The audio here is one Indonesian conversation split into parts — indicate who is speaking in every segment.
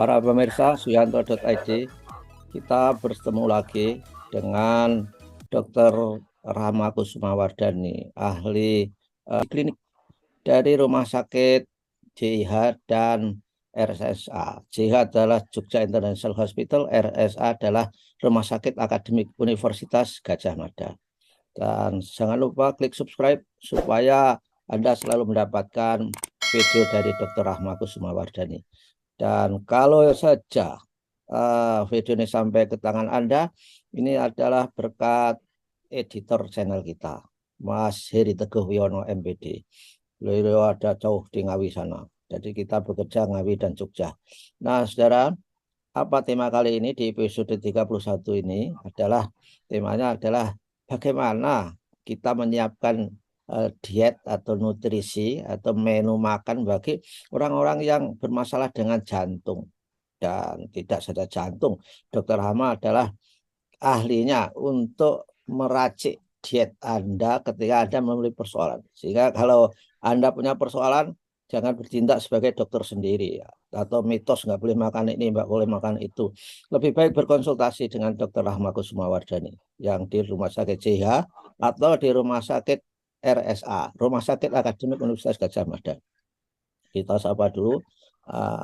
Speaker 1: Para pemirsa Suyanto.id, kita bertemu lagi dengan Dr. Rahma Kusumawardhani, ahli klinik dari Rumah Sakit JIH dan RSA. JIH adalah Jogja International Hospital, RSA adalah Rumah Sakit Akademik Universitas Gadjah Mada. Dan jangan lupa klik subscribe supaya Anda selalu mendapatkan video dari Dr. Rahma Kusumawardhani. Dan kalau saja video ini sampai ke tangan Anda, ini adalah berkat editor channel kita, Mas Heri Teguh Wiono MPD. Beliau ada jauh di Ngawi sana. Jadi kita bekerja Ngawi dan Jogja. Nah, saudara, apa tema kali ini di episode 31 ini adalah temanya adalah bagaimana kita menyiapkan diet atau nutrisi atau menu makan bagi orang-orang yang bermasalah dengan jantung. Dan tidak saja jantung, Dr. Hama adalah ahlinya untuk meracik diet Anda ketika Anda memiliki persoalan. Sehingga kalau Anda punya persoalan, jangan bertindak sebagai dokter sendiri. Atau mitos nggak boleh makan ini, nggak boleh makan itu. Lebih baik berkonsultasi dengan Dr. Rahma Kusumawardhani yang di Rumah Sakit JH atau di Rumah Sakit RSA, Rumah Sakit Akademik Universitas Gadjah Mada. Kita sapa dulu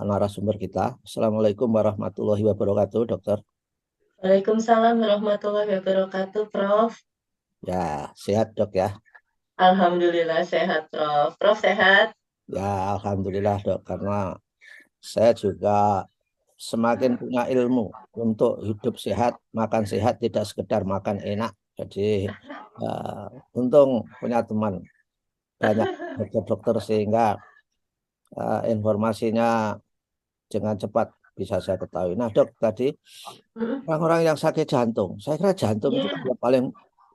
Speaker 1: narasumber kita. Assalamualaikum warahmatullahi wabarakatuh, dokter.
Speaker 2: Waalaikumsalam warahmatullahi wabarakatuh, Prof.
Speaker 1: Ya, sehat dok ya.
Speaker 2: Alhamdulillah sehat, Prof. Prof sehat?
Speaker 1: Ya, alhamdulillah dok. Karena saya juga semakin punya ilmu untuk hidup sehat, makan sehat, tidak sekedar makan enak. Jadi untung punya teman banyak dokter-dokter sehingga informasinya dengan cepat bisa saya ketahui. Nah dok, tadi orang-orang yang sakit jantung, saya kira jantung itu kan
Speaker 2: Iya,
Speaker 1: yang paling,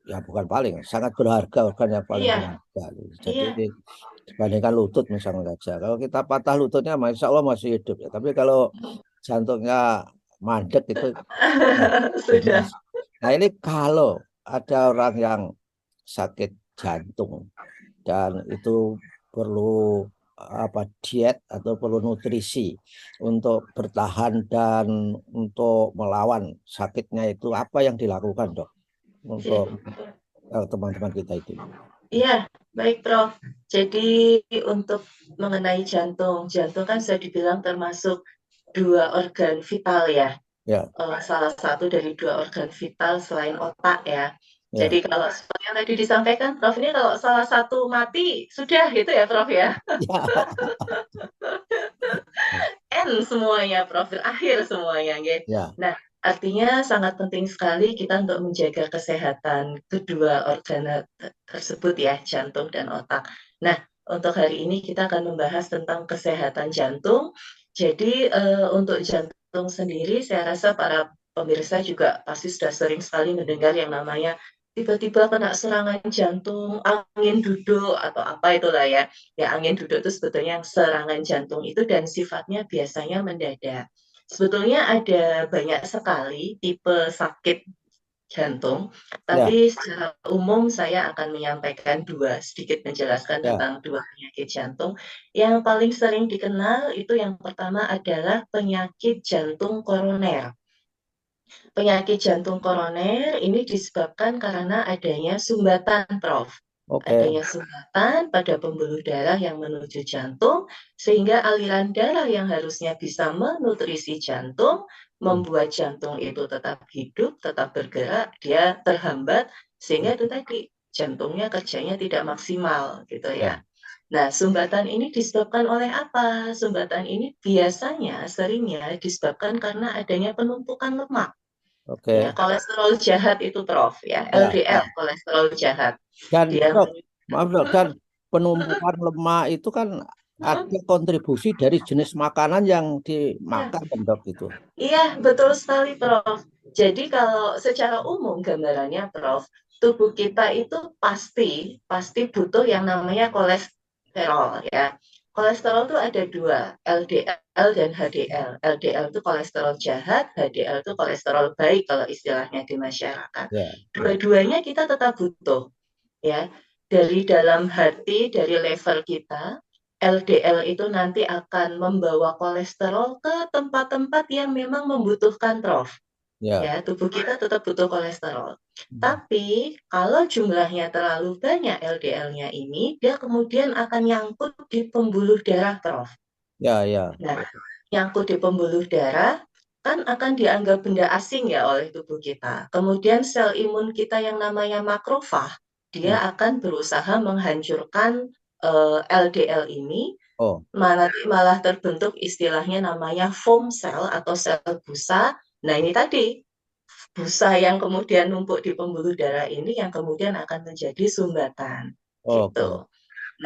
Speaker 1: ya bukan paling, sangat berharga, organ yang paling
Speaker 2: iya,
Speaker 1: berharga. Jadi
Speaker 2: iya.
Speaker 1: dibandingkan lutut misalnya saja. Kalau kita patah lututnya, insya Allah masih hidup ya. Tapi kalau jantungnya mandek itu, ya,
Speaker 2: Sudah.
Speaker 1: jelas. Nah ini kalau ada orang yang sakit jantung dan itu perlu diet atau perlu nutrisi untuk bertahan dan untuk melawan sakitnya, itu apa yang dilakukan dok untuk
Speaker 2: Sip.
Speaker 1: teman-teman kita itu?
Speaker 2: Iya, baik, Prof. Jadi untuk mengenai jantung, jantung kan sudah dibilang termasuk dua organ vital ya.
Speaker 1: Ya,
Speaker 2: Salah satu dari dua organ vital selain otak ya. Jadi
Speaker 1: ya,
Speaker 2: kalau seperti yang tadi disampaikan, Prof, ini kalau salah satu mati, sudah gitu ya, Prof ya. End semuanya, Prof. Berakhir semuanya. Gitu.
Speaker 1: ya,
Speaker 2: Nah, artinya sangat penting sekali kita untuk menjaga kesehatan kedua organ tersebut ya, jantung dan otak. Nah, untuk hari ini kita akan membahas tentang kesehatan jantung. Jadi untuk jantung sendiri, saya rasa para pemirsa juga pasti sudah sering sekali mendengar yang namanya tiba-tiba kena serangan jantung, angin duduk, atau apa itulah ya. Ya, angin duduk itu sebetulnya serangan jantung itu dan sifatnya biasanya mendadak. Sebetulnya ada banyak sekali tipe sakit jantung,
Speaker 1: ya,
Speaker 2: tapi secara umum saya akan menyampaikan sedikit menjelaskan
Speaker 1: ya.
Speaker 2: tentang dua penyakit jantung. Yang paling sering dikenal itu yang pertama adalah penyakit jantung koroner. Penyakit jantung koroner ini disebabkan karena adanya sumbatan, Prof.
Speaker 1: Oke.
Speaker 2: Adanya sumbatan pada pembuluh darah yang menuju jantung, sehingga aliran darah yang harusnya bisa menutrisi jantung,
Speaker 1: Hmm.
Speaker 2: membuat jantung itu tetap hidup, tetap bergerak, dia terhambat, sehingga itu tadi jantungnya kerjanya tidak maksimal, gitu
Speaker 1: Ya,
Speaker 2: ya. Nah, sumbatan ini disebabkan oleh apa? Sumbatan ini biasanya, seringnya disebabkan karena adanya penumpukan lemak. Ya,
Speaker 1: oke.
Speaker 2: kolesterol jahat itu, Prof, ya,
Speaker 1: Ya,
Speaker 2: LDL,
Speaker 1: ya.
Speaker 2: kolesterol jahat.
Speaker 1: Dan
Speaker 2: Dia
Speaker 1: dok, maaf dok, dan penumpukan lemak itu kan ada kontribusi dari jenis makanan yang
Speaker 2: ya,
Speaker 1: dimakan kan dok itu.
Speaker 2: iya, betul sekali, Prof. Jadi kalau secara umum gambarannya, Prof, tubuh kita itu pasti pasti butuh yang namanya kolesterol ya. Kolesterol itu ada dua, LDL dan HDL. LDL itu kolesterol jahat, HDL itu kolesterol baik kalau istilahnya di masyarakat.
Speaker 1: Ya, ya,
Speaker 2: Dua-duanya kita tetap butuh. Ya, dari dalam hati, dari level kita, LDL itu nanti akan membawa kolesterol ke tempat tempat-tempat yang memang membutuhkan, Prof.
Speaker 1: Ya.
Speaker 2: Ya, tubuh kita tetap butuh kolesterol. Tapi kalau jumlahnya terlalu banyak LDL-nya ini, dia kemudian akan nyangkut di pembuluh darah, Prof.
Speaker 1: Ya, ya.
Speaker 2: Nah, nyangkut di pembuluh darah kan akan dianggap benda asing ya oleh tubuh kita. Kemudian sel imun kita yang namanya makrofag, dia
Speaker 1: Hmm.
Speaker 2: akan berusaha menghancurkan LDL ini,
Speaker 1: Oh,
Speaker 2: malah terbentuk istilahnya namanya foam cell atau sel busa. Nah, ini tadi busa yang kemudian numpuk di pembuluh darah ini yang kemudian akan menjadi sumbatan,
Speaker 1: oke.
Speaker 2: gitu.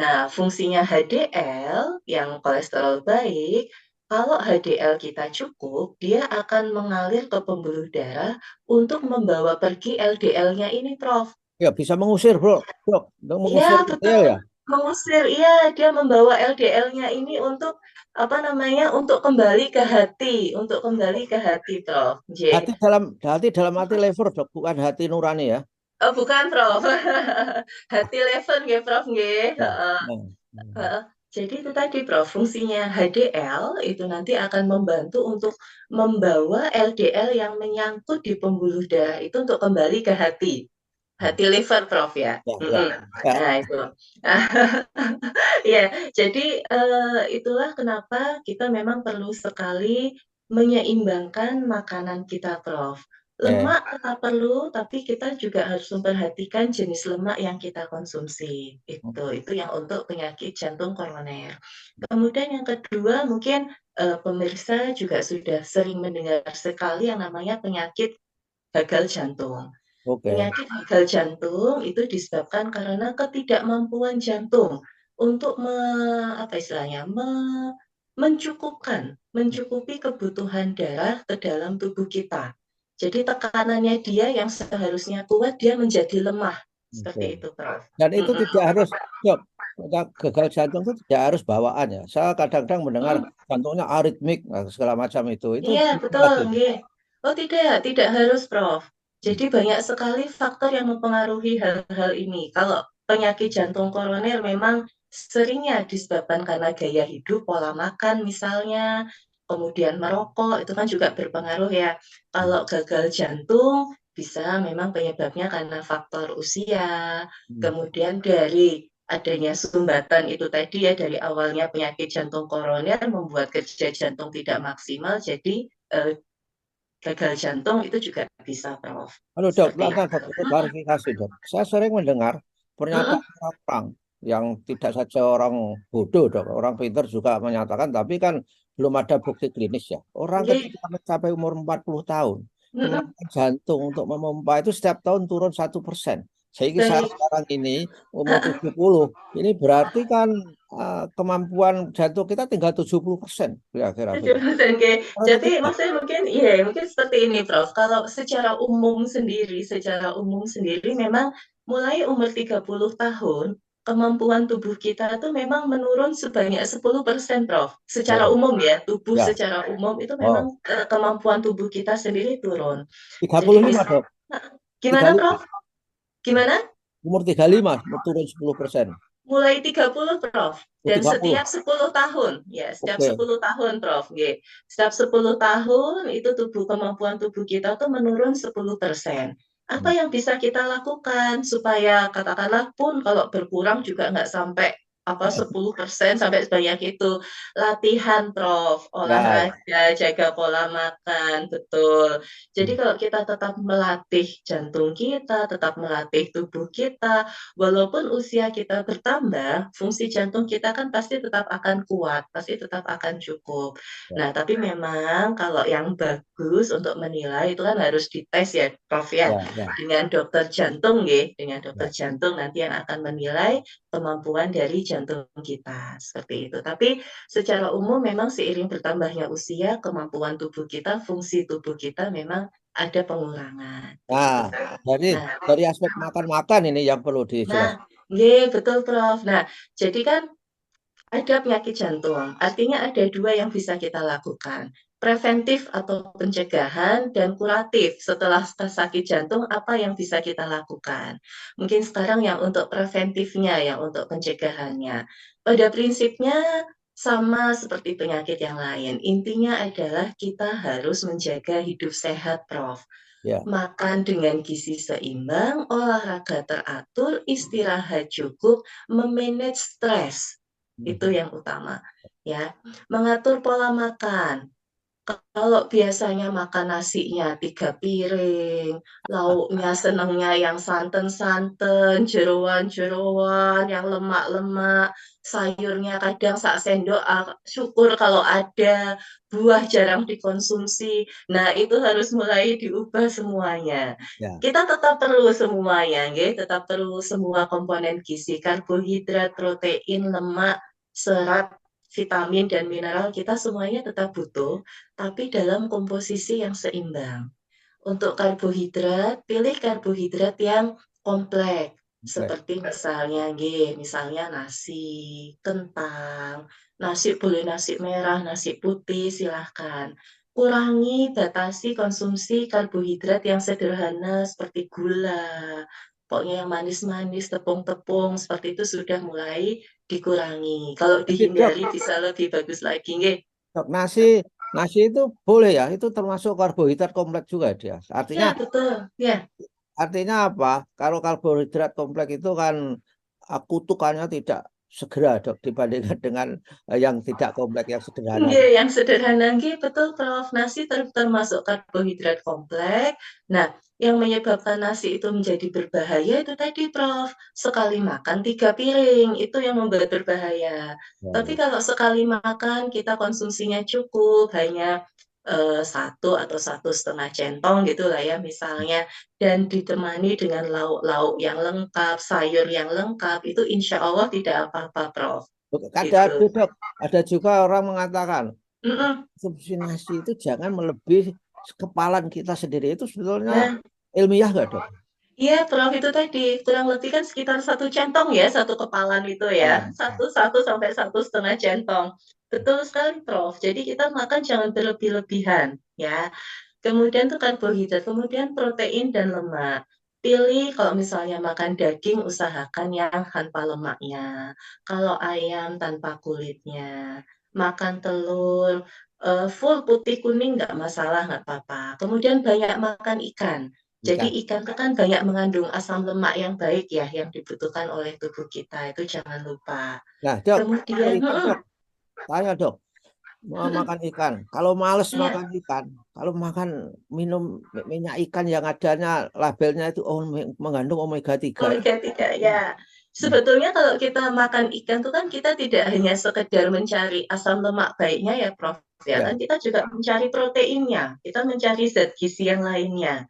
Speaker 2: Nah, fungsinya HDL yang kolesterol baik, kalau HDL kita cukup, dia akan mengalir ke pembuluh darah untuk membawa pergi LDL-nya ini, Prof.
Speaker 1: Ya, bisa mengusir, Bro. Dok, dok
Speaker 2: Iya,
Speaker 1: mengusir
Speaker 2: betul.
Speaker 1: LDL ya?
Speaker 2: Mengusir, iya, dia membawa LDL-nya ini untuk apa namanya? Untuk kembali ke hati, untuk kembali ke hati, Prof. J.
Speaker 1: Hati dalam hati lever, Dok, bukan hati nurani ya.
Speaker 2: Oh, bukan, Prof. Hati level nggih, Prof, nggih.
Speaker 1: Ya.
Speaker 2: Heeh.
Speaker 1: Nah,
Speaker 2: Heeh. Jadi itu tadi, Prof, fungsinya HDL itu nanti akan membantu untuk membawa LDL yang menyangkut di pembuluh darah itu untuk kembali ke hati. Hati liver, Prof, ya?
Speaker 1: ya, ya,
Speaker 2: Mhm.
Speaker 1: ya.
Speaker 2: Nah, itu. Ya, jadi, itulah kenapa kita memang perlu sekali menyeimbangkan makanan kita, Prof.
Speaker 1: Oke.
Speaker 2: Lemak tetap perlu, tapi kita juga harus memperhatikan jenis lemak yang kita konsumsi, itu yang untuk penyakit jantung koroner. Kemudian yang kedua mungkin, pemirsa juga sudah sering mendengar sekali yang namanya penyakit gagal jantung.
Speaker 1: Oke.
Speaker 2: Penyakit gagal jantung itu disebabkan karena ketidakmampuan jantung untuk apa istilahnya, mencukupi kebutuhan darah ke dalam tubuh kita. Jadi tekanannya dia yang seharusnya kuat, dia menjadi lemah,
Speaker 1: Oke.
Speaker 2: seperti itu, Prof.
Speaker 1: Dan itu
Speaker 2: Mhm.
Speaker 1: tidak harus, Dok, gagal jantung itu tidak harus bawaan ya. Saya kadang-kadang mendengar
Speaker 2: Mhm.
Speaker 1: jantungnya aritmik, nah, segala macam itu. Itu
Speaker 2: Iya,
Speaker 1: betul
Speaker 2: betul,
Speaker 1: lagi.
Speaker 2: nggih. Oh tidak harus, Prof. Jadi banyak sekali faktor yang mempengaruhi hal-hal ini. Kalau penyakit jantung koroner memang seringnya disebabkan karena gaya hidup, pola makan misalnya, kemudian merokok, itu kan juga berpengaruh ya. Kalau gagal jantung bisa memang penyebabnya karena faktor usia,
Speaker 1: Hmm.
Speaker 2: kemudian dari adanya sumbatan itu tadi ya, dari awalnya penyakit jantung koroner membuat kerja jantung tidak maksimal, jadi eh, gagal jantung itu juga bisa, Prof.
Speaker 1: Halo dok,
Speaker 2: Seperti
Speaker 1: lantas
Speaker 2: itu.
Speaker 1: dok, itu klarifikasi dok. Saya sering mendengar
Speaker 2: Mm-mm.
Speaker 1: pernyataan orang yang tidak saja orang bodoh dok, orang pintar juga menyatakan, tapi kan belum ada bukti klinis ya. Orang
Speaker 2: Nggih.
Speaker 1: ketika mencapai umur 40 tahun,
Speaker 2: Mm-mm.
Speaker 1: kemampuan jantung untuk memompa itu setiap tahun turun 1%. Sehingga saya
Speaker 2: Baik.
Speaker 1: sekarang ini umur 70, ini berarti kan kemampuan jantung kita tinggal 70%, kira-kira begitu.
Speaker 2: 7%, oke.
Speaker 1: Berarti
Speaker 2: Jadi
Speaker 1: tidak.
Speaker 2: maksudnya mungkin iya, mungkin seperti ini, Prof. Kalau secara umum sendiri memang mulai umur 30 tahun, kemampuan tubuh kita itu memang menurun sebanyak 10%, Prof. Secara
Speaker 1: Oh,
Speaker 2: umum ya, tubuh
Speaker 1: ya.
Speaker 2: secara umum itu
Speaker 1: Oh,
Speaker 2: memang kemampuan tubuh kita sendiri turun.
Speaker 1: tiga puluh
Speaker 2: Jadi
Speaker 1: lima
Speaker 2: misal
Speaker 1: dok.
Speaker 2: gimana,
Speaker 1: 35.
Speaker 2: Prof? Gimana?
Speaker 1: Umur 35 turun 10%.
Speaker 2: Mulai 30, Prof,
Speaker 1: Oh,
Speaker 2: dan
Speaker 1: 30.
Speaker 2: setiap 10 tahun, ya setiap
Speaker 1: Oke.
Speaker 2: 10 tahun, Prof, nggih. Setiap 10 tahun itu kemampuan tubuh kita tuh menurun 10%. Apa
Speaker 1: Hmm.
Speaker 2: yang bisa kita lakukan supaya katakanlah pun kalau berkurang juga nggak sampai apa 10% sampai sebanyak itu. Latihan, Prof,
Speaker 1: Ya, ya.
Speaker 2: olahraga, jaga pola makan, betul. Jadi
Speaker 1: Hmm.
Speaker 2: kalau kita tetap melatih jantung kita, tetap melatih tubuh kita, walaupun usia kita bertambah, fungsi jantung kita kan pasti tetap akan kuat, pasti tetap akan cukup.
Speaker 1: Ya,
Speaker 2: Nah, tapi memang kalau yang bagus untuk menilai itu kan harus dites ya, Prof ya,
Speaker 1: ya, ya,
Speaker 2: dengan dokter jantung ya, dengan dokter
Speaker 1: ya.
Speaker 2: jantung nanti yang akan menilai kemampuan dari jantung kita, seperti itu. Tapi secara umum memang seiring bertambahnya usia, kemampuan tubuh kita, fungsi tubuh kita memang ada pengurangan,
Speaker 1: Nah,
Speaker 2: begitu.
Speaker 1: dari
Speaker 2: Nah,
Speaker 1: dari aspek makan-makan ini yang perlu
Speaker 2: Nah,
Speaker 1: dijelaskan.
Speaker 2: nggih, betul, Prof. Nah, jadi kan ada penyakit jantung, artinya ada 2 yang bisa kita lakukan, preventif atau pencegahan dan kuratif. Setelah sakit jantung, apa yang bisa kita lakukan? Mungkin sekarang yang untuk preventifnya, yang untuk pencegahannya. Pada prinsipnya sama seperti penyakit yang lain. Intinya adalah kita harus menjaga hidup sehat, Prof.
Speaker 1: Ya.
Speaker 2: Makan dengan gizi seimbang, olahraga teratur, istirahat cukup, memanage stres. Itu
Speaker 1: Mhm.
Speaker 2: yang utama. Ya, mengatur pola makan. Kalau biasanya makan nasinya 3 piring, lauknya senangnya yang santen-santen, jeroan-jeroan, yang lemak-lemak, sayurnya kadang sak sendok, syukur kalau ada, buah jarang dikonsumsi. Nah, itu harus mulai diubah semuanya.
Speaker 1: Ya.
Speaker 2: Kita tetap perlu semuanya, nggih, tetap perlu semua komponen gizi, karbohidrat, protein, lemak, serat, vitamin, dan mineral kita semuanya tetap butuh, tapi dalam komposisi yang seimbang. Untuk karbohidrat, pilih karbohidrat yang kompleks,
Speaker 1: Baik.
Speaker 2: seperti misalnya nasi, kentang, nasi boleh nasi merah, nasi putih, silahkan. Kurangi, batasi konsumsi karbohidrat yang sederhana seperti gula, pokoknya yang manis-manis, tepung-tepung, seperti itu sudah mulai dikurangi. Kalau
Speaker 1: Tapi dok,
Speaker 2: dihindari bisa lebih bagus lagi, nggih.
Speaker 1: dok, nasi itu boleh ya? Itu termasuk karbohidrat kompleks juga dia.
Speaker 2: Ya, betul. Ya.
Speaker 1: Artinya apa? Kalau karbohidrat kompleks itu kan kutukannya tidak segera dok dibandingkan dengan yang tidak kompleks yang sederhana.
Speaker 2: Nggih, yang sederhana nggih, betul Prof. Nasi termasuk karbohidrat kompleks. Nah, yang menyebabkan nasi itu menjadi berbahaya itu tadi Prof, sekali makan 3 piring, itu yang membuat berbahaya. Tapi
Speaker 1: Ya.
Speaker 2: kalau sekali makan kita konsumsinya cukup, hanya 1 atau 1,5 centong gitulah ya misalnya, dan ditemani dengan lauk-lauk yang lengkap, sayur yang lengkap, itu insya Allah tidak apa-apa Prof, gitu.
Speaker 1: Ada juga orang mengatakan
Speaker 2: Mhm.
Speaker 1: konsumsi nasi itu jangan melebihi kepalan kita sendiri. Itu sebetulnya
Speaker 2: Nah,
Speaker 1: ilmiah nggak dok?
Speaker 2: iya Prof, itu tadi, kurang lebih kan sekitar 1 centong ya, satu kepalan itu ya,
Speaker 1: Kepalan.
Speaker 2: satu sampai 1,5 centong. Betul sekali Prof, jadi kita makan jangan berlebih-lebihan ya. Kemudian tuh karbohidrat, kemudian protein dan lemak. Pilih kalau misalnya makan daging, usahakan yang tanpa lemaknya. Kalau ayam tanpa kulitnya. Makan telur, full putih kuning nggak masalah, nggak apa-apa. Kemudian banyak makan ikan. Jadi
Speaker 1: Ikan.
Speaker 2: ikan itu kan banyak mengandung asam lemak yang baik ya, yang dibutuhkan oleh tubuh kita, itu jangan lupa.
Speaker 1: Nah dok, kalau
Speaker 2: Kemudian
Speaker 1: ikan dok, tanya dok, mau makan ikan. Kalau males
Speaker 2: iya.
Speaker 1: makan ikan, kalau makan minum minyak ikan yang adanya labelnya itu mengandung omega 3.
Speaker 2: Omega 3 ya. Sebetulnya kalau kita makan ikan tuh kan kita tidak hanya sekedar mencari asam lemak baiknya ya Prof ya,
Speaker 1: Ya.
Speaker 2: kan kita juga mencari proteinnya, kita mencari zat gizi yang lainnya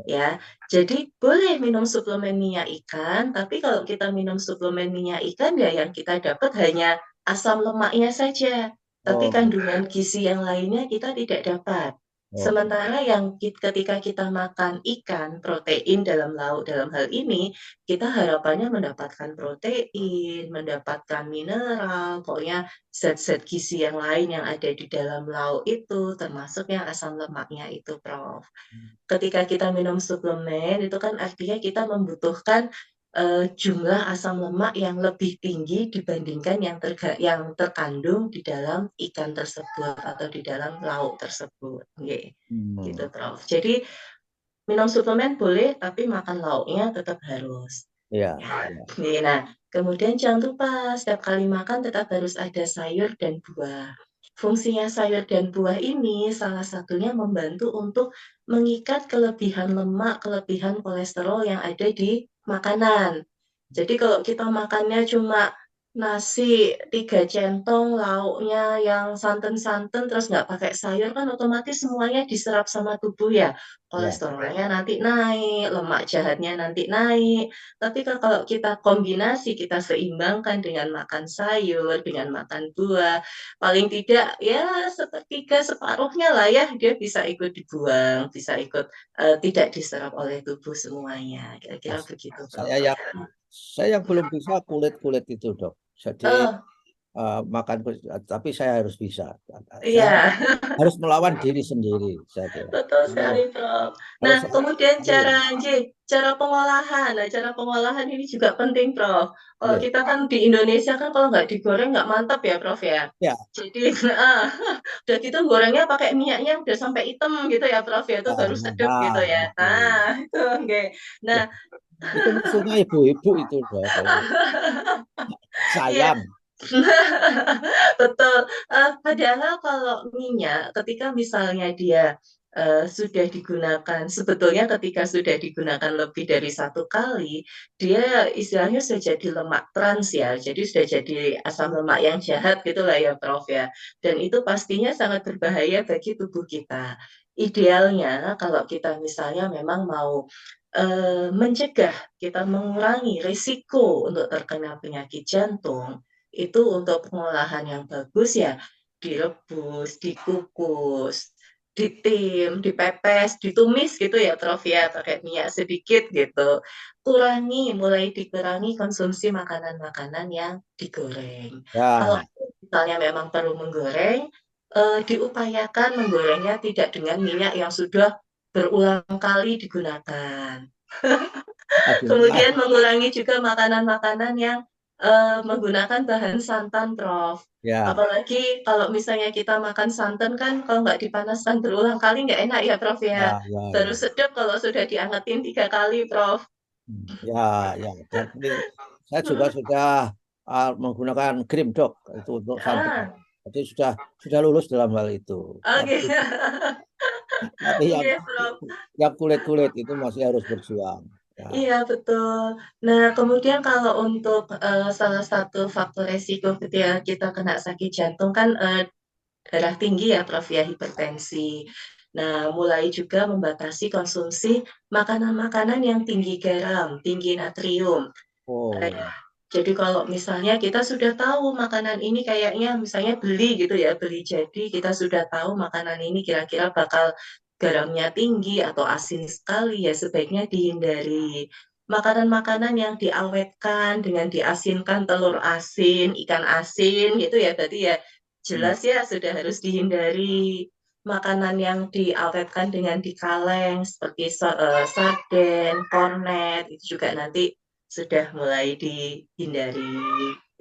Speaker 2: ya. Jadi boleh minum suplemen minyak ikan, tapi kalau kita minum suplemen minyak ikan ya yang kita dapat hanya asam lemaknya saja, tapi
Speaker 1: Oh,
Speaker 2: kandungan gizi yang lainnya kita tidak dapat.
Speaker 1: oh.
Speaker 2: Sementara yang ketika kita makan ikan, protein dalam lauk dalam hal ini, kita harapannya mendapatkan protein, mendapatkan mineral, pokoknya zat-zat gizi yang lain yang ada di dalam lauk itu, termasuk yang asam lemaknya itu, Prof. Ketika kita minum suplemen, itu kan artinya kita membutuhkan, jumlah asam lemak yang lebih tinggi dibandingkan yang terkandung di dalam ikan tersebut atau di dalam lauk tersebut, nggih, gitu,
Speaker 1: Hmm.
Speaker 2: Prof. Jadi minum suplemen boleh, tapi makan lauknya tetap harus.
Speaker 1: Ya,
Speaker 2: Ya,
Speaker 1: ya.
Speaker 2: nah, kemudian jangan lupa setiap kali makan tetap harus ada sayur dan buah. Fungsinya sayur dan buah ini salah satunya membantu untuk mengikat kelebihan lemak, kelebihan kolesterol yang ada di makanan. Jadi kalau kita makannya cuma nasi 3 centong, lauknya yang santen-santen, terus nggak pakai sayur kan otomatis semuanya diserap sama tubuh ya.
Speaker 1: Ya.
Speaker 2: Kolesterolnya nanti naik, lemak jahatnya nanti naik. Tapi kan kalau kita kombinasi, kita seimbangkan dengan makan sayur, dengan makan buah, paling tidak ya sepertiga, separuhnya lah ya, dia bisa ikut dibuang, bisa ikut tidak diserap oleh tubuh semuanya. Kira-kira
Speaker 1: Mas,
Speaker 2: begitu, Prof.
Speaker 1: saya yang saya yang belum bisa kulit-kulit itu, dok. Jadi
Speaker 2: Oh,
Speaker 1: makan, tapi saya harus bisa. Saya
Speaker 2: Iya.
Speaker 1: harus melawan diri sendiri, saya kira.
Speaker 2: Betul
Speaker 1: Kalau
Speaker 2: sekali, Prof.
Speaker 1: kalau
Speaker 2: Nah,
Speaker 1: saya,
Speaker 2: kemudian
Speaker 1: iya,
Speaker 2: cara pengolahan. Nah, cara pengolahan ini juga penting, Prof. Kalau
Speaker 1: iya,
Speaker 2: kita kan di Indonesia kan kalau nggak digoreng nggak mantap ya, Prof ya.
Speaker 1: ya,
Speaker 2: Jadi, udah gitu gorengnya pakai minyaknya udah sampai hitam gitu ya, Prof ya, itu baru sedap gitu ya.
Speaker 1: itu.
Speaker 2: Nah, itu oke.
Speaker 1: Ya,
Speaker 2: Nah,
Speaker 1: itu musuhnya ibu-ibu itu udah kalau
Speaker 2: iya.
Speaker 1: sayang.
Speaker 2: Betul, padahal kalau minyak ketika misalnya dia, sudah digunakan sebetulnya ketika sudah digunakan lebih dari satu kali, dia istilahnya sudah jadi lemak trans ya, jadi sudah jadi asam lemak yang jahat gitulah ya, Prof, ya. Dan itu pastinya sangat berbahaya bagi tubuh kita. Idealnya kalau kita misalnya memang mau, mencegah, kita mengurangi risiko untuk terkena penyakit jantung, itu untuk pengolahan yang bagus ya direbus, dikukus, ditim, dipepes, ditumis gitu ya Prof ya, pakai minyak sedikit gitu. Mulai dikurangi konsumsi makanan-makanan yang digoreng. Kalau
Speaker 1: Ya,
Speaker 2: misalnya memang perlu menggoreng, diupayakan menggorengnya tidak dengan minyak yang sudah berulang kali digunakan.
Speaker 1: akhirnya,
Speaker 2: Kemudian mengurangi juga makanan-makanan yang, menggunakan bahan santan, Prof.
Speaker 1: ya,
Speaker 2: Apalagi kalau misalnya kita makan santan kan kalau nggak dipanaskan berulang kali nggak enak ya, Prof, ya.
Speaker 1: ya, ya,
Speaker 2: Baru
Speaker 1: ya.
Speaker 2: sedap kalau sudah diangetin 3 kali, Prof.
Speaker 1: Ya, ya. Jadi saya juga sudah menggunakan krim dok itu untuk santan.
Speaker 2: Ah,
Speaker 1: Jadi sudah lulus dalam hal itu.
Speaker 2: oke.
Speaker 1: Tapi
Speaker 2: Iya, Prof.
Speaker 1: yang kulit-kulit itu masih harus berjuang. Ya.
Speaker 2: Iya, betul. Nah, kemudian kalau untuk, salah satu faktor resiko ketika kita kena sakit jantung kan, darah tinggi ya, Prof, ya, hipertensi. Nah, mulai juga membatasi konsumsi makanan-makanan yang tinggi garam, tinggi natrium.
Speaker 1: Oh
Speaker 2: Eee,
Speaker 1: ya,
Speaker 2: jadi kalau misalnya kita sudah tahu makanan ini kayaknya misalnya beli gitu ya, beli jadi kita sudah tahu makanan ini kira-kira bakal garamnya tinggi atau asin sekali, ya sebaiknya dihindari. Makanan-makanan yang diawetkan dengan diasinkan telur asin, ikan asin gitu ya, berarti ya
Speaker 1: hmm,
Speaker 2: jelas ya sudah harus dihindari. Makanan yang diawetkan dengan dikaleng seperti sarden, kornet, itu juga nanti sudah mulai dihindari,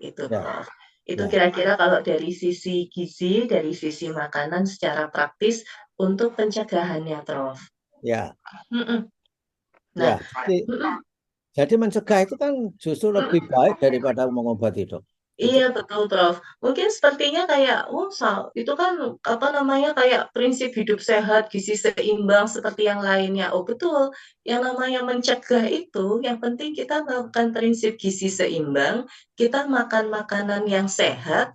Speaker 2: itu
Speaker 1: ya,
Speaker 2: Prof. Itu
Speaker 1: ya,
Speaker 2: kira-kira kalau dari sisi gizi, dari sisi makanan secara praktis untuk pencegahannya, Prof.
Speaker 1: ya,
Speaker 2: Mhm.
Speaker 1: ya.
Speaker 2: Nah,
Speaker 1: Jadi,
Speaker 2: mhm,
Speaker 1: jadi mencegah itu kan justru lebih
Speaker 2: mhm.
Speaker 1: baik daripada mengobati dok. Itu
Speaker 2: Iya betul, Prof. Mungkin sepertinya kayak, itu kan, apa namanya, kayak prinsip hidup sehat, gizi seimbang seperti yang lainnya. Oh betul, yang namanya mencegah itu, yang penting kita melakukan prinsip gizi seimbang, kita makan makanan yang sehat,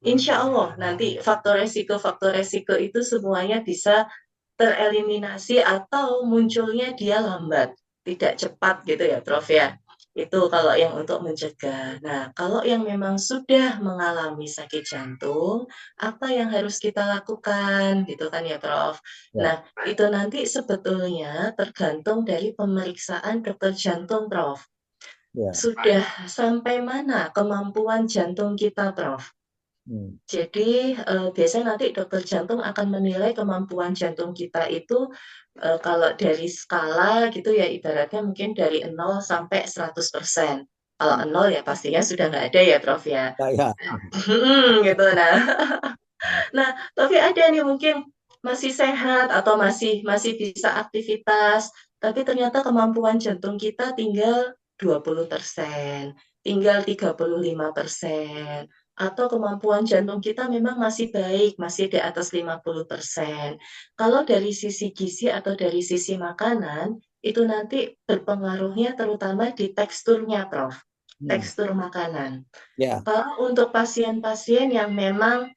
Speaker 2: insya Allah nanti faktor resiko itu semuanya bisa tereliminasi atau munculnya dia lambat, tidak cepat gitu ya, Prof, ya. Itu kalau yang untuk mencegah. Nah, kalau yang memang sudah mengalami sakit jantung, apa yang harus kita lakukan gitu kan ya, Prof.
Speaker 1: ya,
Speaker 2: Nah, itu nanti sebetulnya tergantung dari pemeriksaan dokter jantung, Prof.
Speaker 1: ya,
Speaker 2: Sudah sampai mana kemampuan jantung kita, Prof?
Speaker 1: hmm,
Speaker 2: Jadi, biasanya nanti dokter jantung akan menilai kemampuan jantung kita itu, kalau dari skala gitu ya ibaratnya mungkin dari 0 sampai 100%. Kalau
Speaker 1: hmm,
Speaker 2: nol ya pastinya sudah nggak ada ya, Prof, ya.
Speaker 1: ya, ya,
Speaker 2: Gitu. Nah, tapi ada nih mungkin masih sehat atau masih masih bisa aktivitas, tapi ternyata kemampuan jantung kita tinggal 20%, tinggal 35%, atau kemampuan jantung kita memang masih baik, masih di atas 50%. Kalau dari sisi gizi atau dari sisi makanan, itu nanti berpengaruhnya terutama di teksturnya, Prof,
Speaker 1: hmm,
Speaker 2: tekstur makanan.
Speaker 1: ya,
Speaker 2: Kalau untuk pasien-pasien yang memang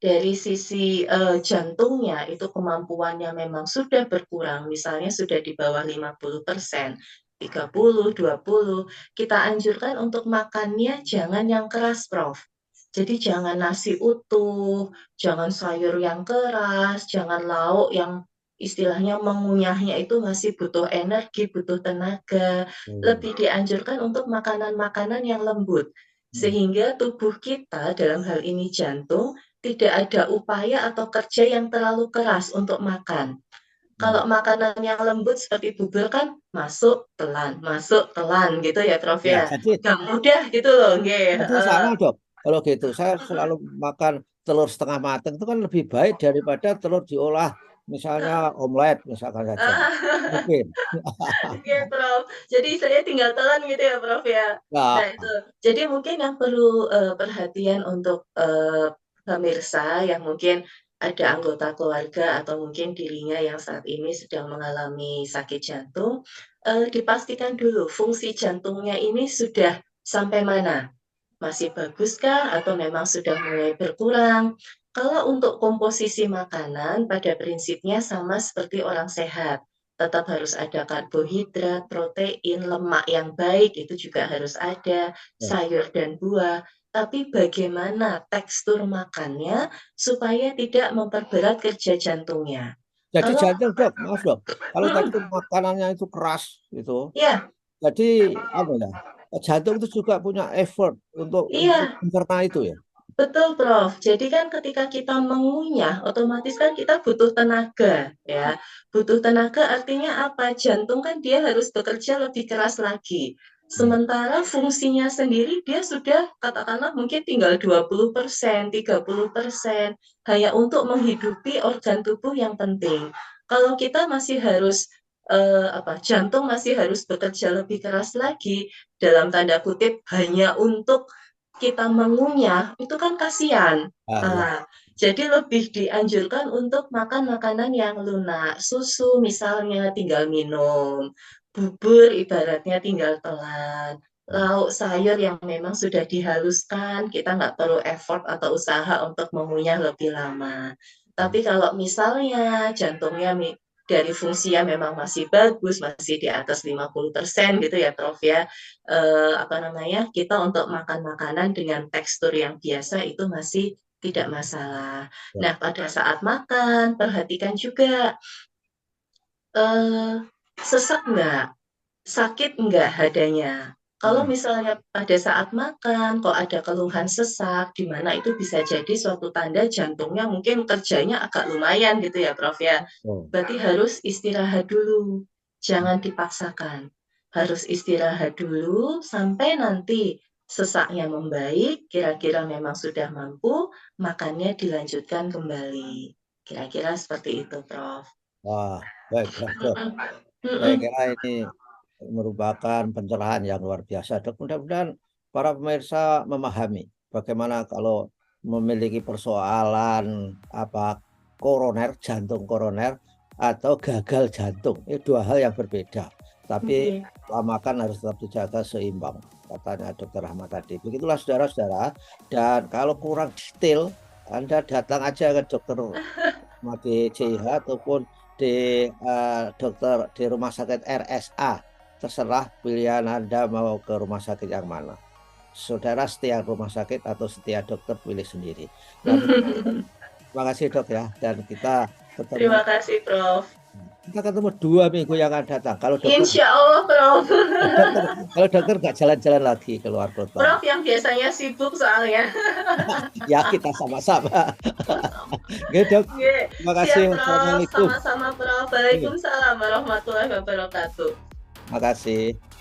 Speaker 2: dari sisi, jantungnya itu kemampuannya memang sudah berkurang, misalnya sudah di bawah 50%, 30, 20, kita anjurkan untuk makannya jangan yang keras, Prof. Jadi jangan nasi utuh, jangan sayur yang keras, jangan lauk yang istilahnya mengunyahnya itu masih butuh energi, butuh tenaga.
Speaker 1: hmm,
Speaker 2: Lebih dianjurkan untuk makanan-makanan yang lembut. Sehingga tubuh kita dalam hal ini jantung tidak ada upaya atau kerja yang terlalu keras untuk makan. Kalau makanan yang lembut seperti bubur kan masuk telan gitu ya Prof
Speaker 1: Ya,
Speaker 2: ya.
Speaker 1: jadi
Speaker 2: Gak mudah gitu loh, nggih,
Speaker 1: Jadi sama dok. Kalau gitu, saya selalu makan telur setengah matang itu kan lebih baik daripada telur diolah, misalnya omelet, misalkan saja. Mungkin.
Speaker 2: Oke, Prof. Jadi saya tinggal telan gitu ya, Prof, ya? Nah,
Speaker 1: Ya,
Speaker 2: itu. Jadi mungkin yang perlu, perhatian untuk, pemirsa yang mungkin ada anggota keluarga atau mungkin dirinya yang saat ini sedang mengalami sakit jantung, dipastikan dulu fungsi jantungnya ini sudah sampai mana? Masih baguskah atau memang sudah mulai berkurang? Kalau untuk komposisi makanan pada prinsipnya sama seperti orang sehat. Tetap harus ada karbohidrat, protein, lemak yang baik itu juga harus ada,
Speaker 1: ya.
Speaker 2: sayur dan buah. Tapi bagaimana tekstur makannya supaya tidak memperberat kerja jantungnya.
Speaker 1: Jadi
Speaker 2: Kalau
Speaker 1: jantung dok, maaf dok. Kalau tadi
Speaker 2: mhm,
Speaker 1: itu makanannya itu keras gitu,
Speaker 2: iya,
Speaker 1: jadi apa ya? Jantung itu juga punya effort untuk
Speaker 2: iya.
Speaker 1: mencerna itu ya.
Speaker 2: Betul, Prof. Jadi kan ketika kita mengunyah, otomatis kan kita butuh tenaga, ya. Butuh tenaga artinya apa? Jantung kan dia harus bekerja lebih keras lagi. Sementara fungsinya sendiri dia sudah katakanlah mungkin tinggal 20%, 30% hanya untuk menghidupi organ tubuh yang penting. Kalau kita masih harus jantung masih harus bekerja lebih keras lagi dalam tanda kutip hanya untuk kita mengunyah, itu kan kasihan.
Speaker 1: Ah, ya.
Speaker 2: Jadi lebih dianjurkan untuk makan makanan yang lunak. Susu misalnya tinggal minum, bubur ibaratnya tinggal telan, lauk sayur yang memang sudah dihaluskan, kita nggak perlu effort atau usaha untuk mengunyah lebih lama. Tapi kalau misalnya jantungnya dari fungsinya memang masih bagus, masih di atas 50% gitu ya Prof ya, kita untuk makan makanan dengan tekstur yang biasa itu masih tidak masalah.
Speaker 1: Ya.
Speaker 2: Nah, pada saat makan perhatikan juga, eee, sesak nggak? Sakit nggak dadanya? Kalau
Speaker 1: Hmm.
Speaker 2: misalnya pada saat makan kok ada keluhan sesak, di mana itu bisa jadi suatu tanda jantungnya mungkin kerjanya agak lumayan gitu ya, Prof, ya.
Speaker 1: Oh.
Speaker 2: Berarti harus istirahat dulu, jangan dipaksakan. Harus istirahat dulu sampai nanti sesaknya membaik, kira-kira memang sudah mampu, makannya dilanjutkan kembali. Kira-kira seperti itu, Prof.
Speaker 1: Wah, baiklah dok.
Speaker 2: Mhm,
Speaker 1: Saya
Speaker 2: mhm.
Speaker 1: kira ini merupakan pencerahan yang luar biasa. Dok, mudah-mudahan para pemirsa memahami bagaimana kalau memiliki persoalan apa koroner, jantung koroner atau gagal jantung. Ini dua hal yang berbeda. Tapi
Speaker 2: Oke.
Speaker 1: pola makan harus tetap dijaga seimbang, katanya Dokter Rahmat tadi. Begitulah saudara-saudara. Dan kalau kurang detail, Anda datang aja ke dokter di CIH ataupun di rumah sakit RSA. Terserah pilihan Anda mau ke rumah sakit yang mana. Saudara setia rumah sakit atau setia dokter pilih sendiri. Dan terima kasih dok ya. Dan ketemu
Speaker 2: Terima kasih, Prof.
Speaker 1: kita ketemu 2 minggu yang akan datang.
Speaker 2: Insya Allah, Prof.
Speaker 1: Dokter kalau dokter nggak jalan-jalan lagi keluar kota.
Speaker 2: Prof yang biasanya sibuk soalnya.
Speaker 1: Ya kita sama-sama. Oke dok.
Speaker 2: Oke,
Speaker 1: Terima kasih.
Speaker 2: siap, Prof.
Speaker 1: Wassalamualaikum.
Speaker 2: Sama-sama, Prof.
Speaker 1: Iya,
Speaker 2: Waalaikumsalam warahmatullahi wabarakatuh.
Speaker 1: terima kasih.